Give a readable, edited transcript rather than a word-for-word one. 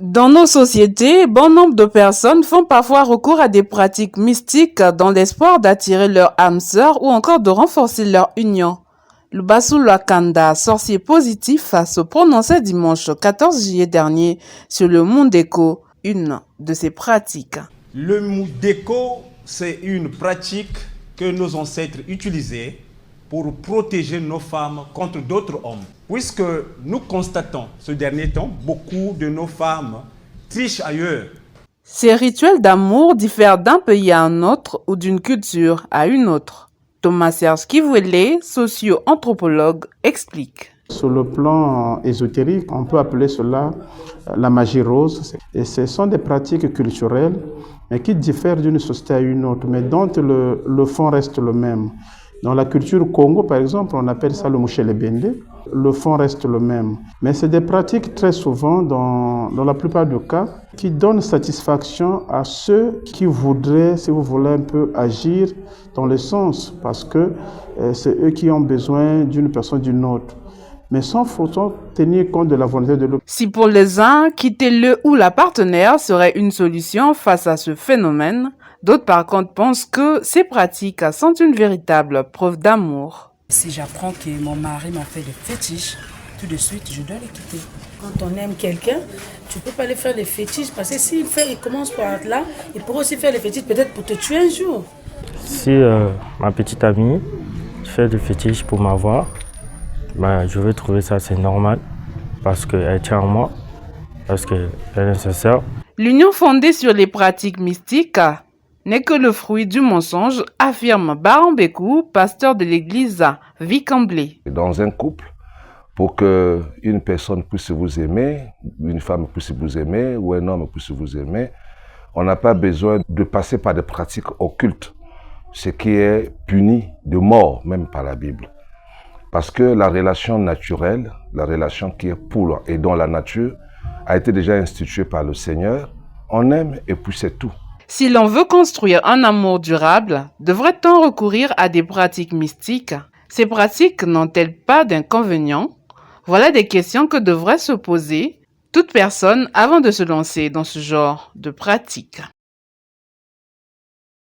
Dans nos sociétés, bon nombre de personnes font parfois recours à des pratiques mystiques dans l'espoir d'attirer leur âme sœur ou encore de renforcer leur union. Lubasu Lwakanda, sorcier positif, se prononçait dimanche 14 juillet dernier sur le Mundeko, une de ses pratiques. Le Mundeko, c'est une pratique que nos ancêtres utilisaient pour protéger nos femmes contre d'autres hommes. Puisque nous constatons ce dernier temps, beaucoup de nos femmes trichent ailleurs. Ces rituels d'amour diffèrent d'un pays à un autre ou d'une culture à une autre. Thomas Serge Kivwele, socio-anthropologue, explique. Sur le plan ésotérique, on peut appeler cela la magie rose. Et ce sont des pratiques culturelles mais qui diffèrent d'une société à une autre, mais dont le fond reste le même. Dans la culture Congo, par exemple, on appelle ça le Mouchelebende. Le fond reste le même. Mais c'est des pratiques très souvent, dans la plupart des cas, qui donnent satisfaction à ceux qui voudraient, si vous voulez, un peu agir dans le sens, parce que c'est eux qui ont besoin d'une personne d'une autre. Mais sans pourtant tenir compte de la volonté de l'autre. Si pour les uns, quitter le ou la partenaire serait une solution face à ce phénomène, d'autres par contre pensent que ces pratiques sont une véritable preuve d'amour. Si j'apprends que mon mari m'a fait des fétiches, tout de suite je dois les quitter. Quand on aime quelqu'un, tu ne peux pas aller faire les fétiches parce que s'il commence par là, il pourrait aussi faire les fétiches peut-être pour te tuer un jour. Si ma petite amie fait des fétiches pour m'avoir, je vais trouver ça c'est normal parce qu'elle tient en moi, parce qu'elle est nécessaire. L'union fondée sur les pratiques mystiques n'est que le fruit du mensonge, affirme Baron Bekou, pasteur de l'église Vicamblé. Dans un couple, pour qu'une personne puisse vous aimer, une femme puisse vous aimer ou un homme puisse vous aimer, on n'a pas besoin de passer par des pratiques occultes, ce qui est puni de mort même par la Bible. Parce que la relation naturelle, la relation qui est pour et dans la nature, a été déjà instituée par le Seigneur. On aime et puis c'est tout. Si l'on veut construire un amour durable, devrait-on recourir à des pratiques mystiques? Ces pratiques n'ont-elles pas d'inconvénients? Voilà des questions que devrait se poser toute personne avant de se lancer dans ce genre de pratique.